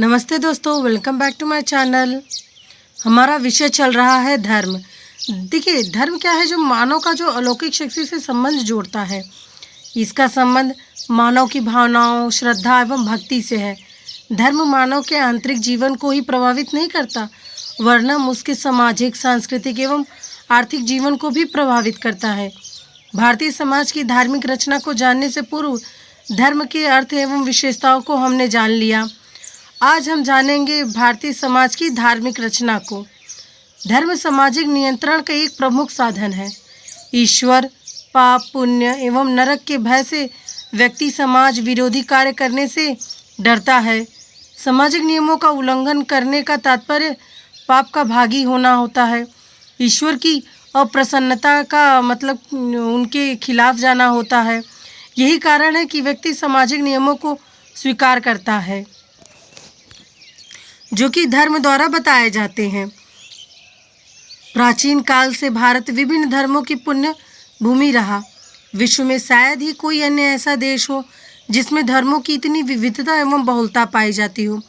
नमस्ते दोस्तों, welcome back to my channel. हमारा विषय चल रहा है धर्म। देखिए, धर्म क्या है? जो मानव का जो अलौकिक शक्ति से संबंध जोड़ता है। इसका संबंध मानव की भावनाओं, श्रद्धा एवं भक्ति से है। धर्म मानव के आंतरिक जीवन को ही प्रभावित नहीं करता, वरन उसके सामाजिक, सांस्कृतिक एवं आर्थिक जीवन को भी प्रभावित करता है। भारतीय समाज की धार्मिक रचना को जानने से पूर्व धर्म के अर्थ एवं विशेषताओं को हमने जान लिया। आज हम जानेंगे भारतीय समाज की धार्मिक रचना को। धर्म सामाजिक नियंत्रण का एक प्रमुख साधन है। ईश्वर, पाप, पुण्य एवं नरक के भय से व्यक्ति समाज विरोधी कार्य करने से डरता है। सामाजिक नियमों का उल्लंघन करने का तात्पर्य पाप का भागी होना होता है। ईश्वर की अप्रसन्नता का मतलब उनके खिलाफ जाना होता है। यही कारण है कि व्यक्ति सामाजिक नियमों को स्वीकार करता है, जो कि धर्म द्वारा बताए जाते हैं। प्राचीन काल से भारत विभिन्न धर्मों की पुण्य भूमि रहा। विश्व में शायद ही कोई अन्य ऐसा देश हो जिसमें धर्मों की इतनी विविधता एवं बहुलता पाई जाती हो।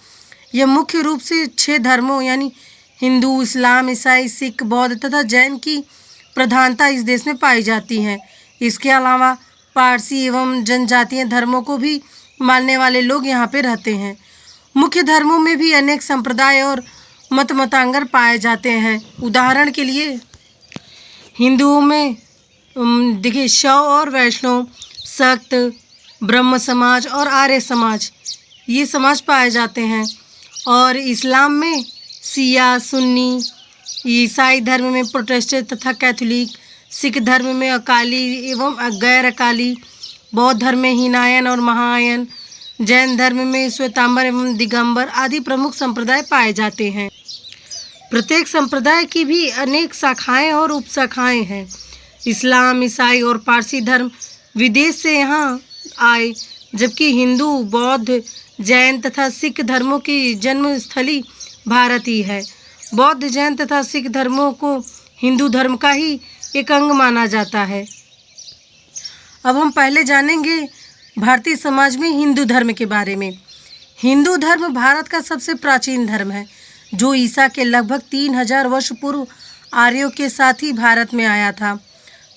यह मुख्य रूप से 6 धर्मों यानी हिंदू, इस्लाम, ईसाई, सिख, बौद्ध तथा जैन की प्रधानता इस देश में पाई जाती है। इसके अलावा पारसी एवं जनजातीय धर्मों को भी मानने वाले लोग यहाँ पे रहते हैं। मुख्य धर्मों में भी अनेक संप्रदाय और मतांतर पाए जाते हैं। उदाहरण के लिए हिंदुओं में देखिए शैव और वैष्णव, शक्त, ब्रह्म समाज और आर्य समाज, ये समाज पाए जाते हैं। और इस्लाम में शिया, सुन्नी, ईसाई धर्म में प्रोटेस्टेंट तथा कैथोलिक, सिख धर्म में अकाली एवं गैर अकाली, बौद्ध धर्म में हीनायन और महायान, जैन धर्म में श्वेतांबर एवं दिगंबर आदि प्रमुख संप्रदाय पाए जाते हैं। प्रत्येक संप्रदाय की भी अनेक शाखाएं और उपशाखाएं हैं। इस्लाम, ईसाई और पारसी धर्म विदेश से यहाँ आए, जबकि हिंदू, बौद्ध, जैन तथा सिख धर्मों की जन्मस्थली भारत ही है। बौद्ध, जैन तथा सिख धर्मों को हिंदू धर्म का ही एक अंग माना जाता है। अब हम पहले जानेंगे भारतीय समाज में हिंदू धर्म के बारे में। हिंदू धर्म भारत का सबसे प्राचीन धर्म है, जो ईसा के लगभग 3000 वर्ष पूर्व आर्यों के साथ ही भारत में आया था।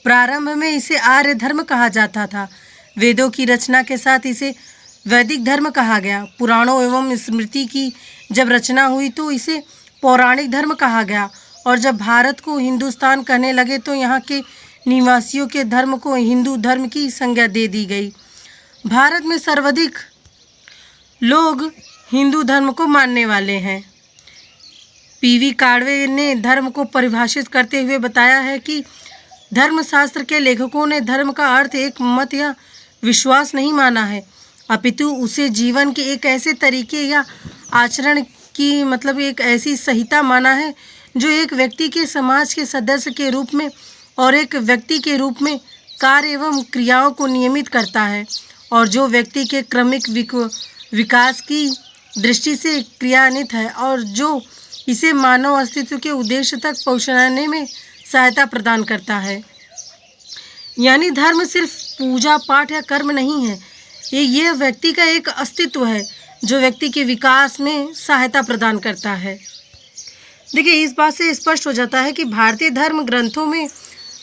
प्रारंभ में इसे आर्य धर्म कहा जाता था। वेदों की रचना के साथ इसे वैदिक धर्म कहा गया। पुराणों एवं स्मृति की जब रचना हुई तो इसे पौराणिक धर्म कहा गया। और जब भारत को हिंदुस्तान कहने लगे तो यहाँ के निवासियों के धर्म को हिंदू धर्म की संज्ञा दे दी गई। भारत में सर्वाधिक लोग हिंदू धर्म को मानने वाले हैं। पीवी काड़वे ने धर्म को परिभाषित करते हुए बताया है कि धर्मशास्त्र के लेखकों ने धर्म का अर्थ एक मत या विश्वास नहीं माना है, अपितु उसे जीवन के एक ऐसे तरीके या आचरण की एक ऐसी संहिता माना है जो एक व्यक्ति के समाज के सदस्य के रूप में और एक व्यक्ति के रूप में कार्य एवं क्रियाओं को नियमित करता है, और जो व्यक्ति के क्रमिक विकास की दृष्टि से क्रियान्वित है, और जो इसे मानव अस्तित्व के उद्देश्य तक पहुंचाने में सहायता प्रदान करता है। यानी धर्म सिर्फ पूजा पाठ या कर्म नहीं है, ये व्यक्ति का एक अस्तित्व है जो व्यक्ति के विकास में सहायता प्रदान करता है। देखिए, इस बात से स्पष्ट हो जाता है कि भारतीय धर्म ग्रंथों में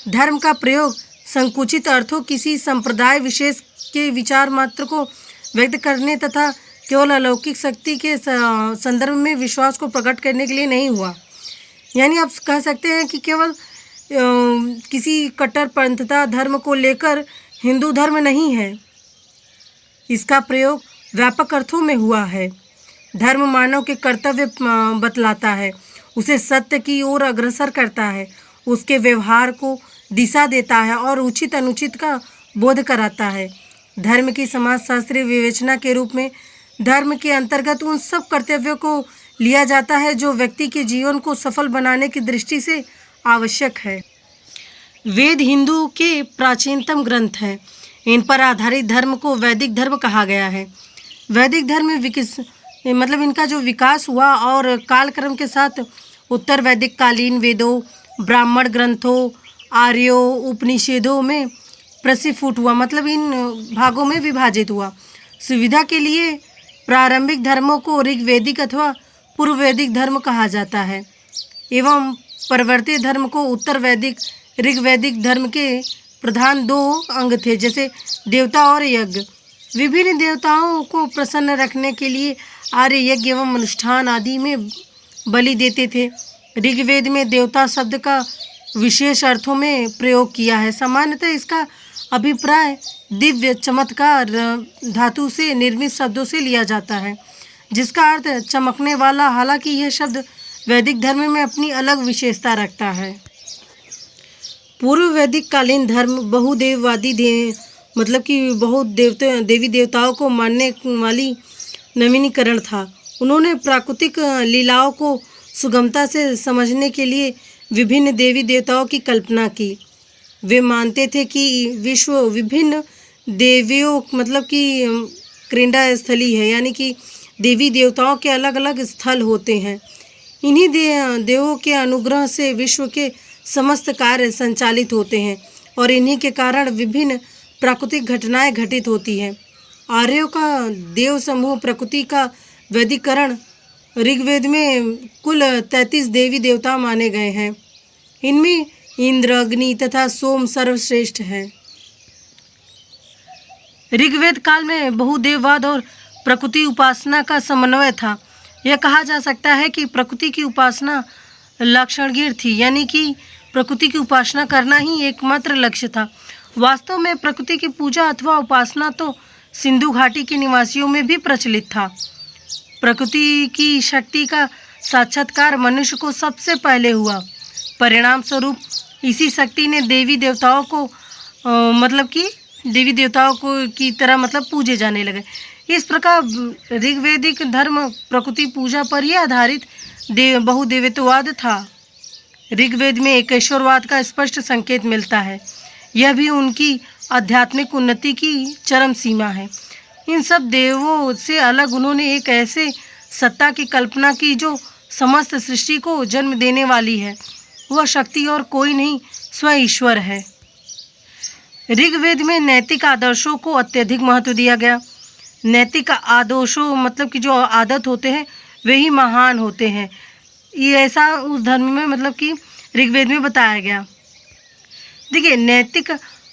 धर्म का प्रयोग संकुचित अर्थों, किसी संप्रदाय विशेष के विचार मात्र को व्यक्त करने तथा केवल अलौकिक शक्ति के संदर्भ में विश्वास को प्रकट करने के लिए नहीं हुआ। यानी आप कह सकते हैं कि केवल किसी कट्टरपंथता धर्म को लेकर हिंदू धर्म नहीं है। इसका प्रयोग व्यापक अर्थों में हुआ है। धर्म मानव के कर्तव्य बतलाता है, उसे सत्य की ओर अग्रसर करता है, उसके व्यवहार को दिशा देता है और उचित अनुचित का बोध कराता है। धर्म की समाजशास्त्रीय विवेचना के रूप में धर्म के अंतर्गत उन सब कर्तव्यों को लिया जाता है जो व्यक्ति के जीवन को सफल बनाने की दृष्टि से आवश्यक है। वेद हिंदू के प्राचीनतम ग्रंथ हैं। इन पर आधारित धर्म को वैदिक धर्म कहा गया है। वैदिक धर्म में इनका जो विकास हुआ और कालक्रम के साथ उत्तर वैदिक कालीन वेदों, ब्राह्मण ग्रंथों, आर्यों, उपनिषदों में प्रस्फुट हुआ, इन भागों में विभाजित हुआ। सुविधा के लिए प्रारंभिक धर्मों को ऋग्वैदिक अथवा पूर्व वैदिक धर्म कहा जाता है एवं परिवर्तित धर्म को उत्तर वैदिक ऋग्वैदिक धर्म के प्रधान 2 अंग थे, जैसे देवता और यज्ञ। विभिन्न देवताओं को प्रसन्न रखने के लिए आर्य यज्ञ एवं अनुष्ठान आदि में बलि देते थे। ऋग्वेद में देवता शब्द का विशेष अर्थों में प्रयोग किया है। सामान्यतः इसका अभिप्राय दिव्य चमत्कार धातु से निर्मित शब्दों से लिया जाता है, जिसका अर्थ चमकने वाला। हालांकि यह शब्द वैदिक धर्म में अपनी अलग विशेषता रखता है। पूर्व वैदिक कालीन धर्म बहुदेववादी मतलब कि बहुत देवी देवताओं को मानने वाली नवीनीकरण था। उन्होंने प्राकृतिक लीलाओं को सुगमता से समझने के लिए विभिन्न देवी देवताओं की कल्पना की। वे मानते थे कि विश्व विभिन्न देवियों मतलब कि क्रीड़ा स्थली है, यानी कि देवी देवताओं के अलग अलग स्थल होते हैं। इन्हीं देवों के अनुग्रह से विश्व के समस्त कार्य संचालित होते हैं और इन्हीं के कारण विभिन्न प्राकृतिक घटनाएं घटित होती हैं। आर्यों का देव समूह प्रकृति का वैदिकरण ऋग्वेद में कुल 33 देवी देवता माने गए हैं। इनमें इंद्र, अग्नि तथा सोम सर्वश्रेष्ठ हैं। ऋग्वेद काल में बहुदेववाद और प्रकृति उपासना का समन्वय था। यह कहा जा सकता है कि प्रकृति की उपासना लक्षणगीर थी, यानी कि प्रकृति की उपासना करना ही एकमात्र लक्ष्य था। वास्तव में प्रकृति की पूजा अथवा उपासना तो सिंधु घाटी के निवासियों में भी प्रचलित था। प्रकृति की शक्ति का साक्षात्कार मनुष्य को सबसे पहले हुआ। परिणाम स्वरूप इसी शक्ति ने देवी देवताओं को मतलब कि देवी देवताओं को की तरह मतलब पूजे जाने लगे। इस प्रकार ऋग्वैदिक धर्म प्रकृति पूजा पर ही आधारित बहुदेवत्ववाद था। ऋग्वेद में एकेश्वरवाद का स्पष्ट संकेत मिलता है। यह भी उनकी आध्यात्मिक उन्नति की चरम सीमा है। इन सब देवों से अलग उन्होंने एक ऐसे सत्ता की कल्पना की जो समस्त सृष्टि को जन्म देने वाली है। वह शक्ति और कोई नहीं, स्वयं ईश्वर है। ऋग्वेद में नैतिक आदर्शों को अत्यधिक महत्व दिया गया। नैतिक आदर्शों मतलब कि जो आदत होते हैं वे ही महान होते हैं, ये ऐसा उस धर्म में मतलब कि ऋग्वेद में बताया गया। देखिए, नैतिक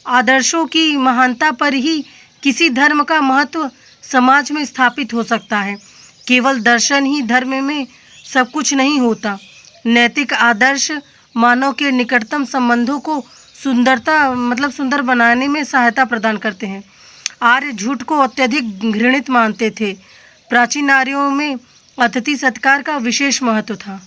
आदर्शों की महानता पर ही किसी धर्म का महत्व समाज में स्थापित हो सकता है। केवल दर्शन ही धर्म में सब कुछ नहीं होता। नैतिक आदर्श मानव के निकटतम संबंधों को सुंदर बनाने में सहायता प्रदान करते हैं। आर्य झूठ को अत्यधिक घृणित मानते थे। प्राचीन आर्यों में अतिथि सत्कार का विशेष महत्व था।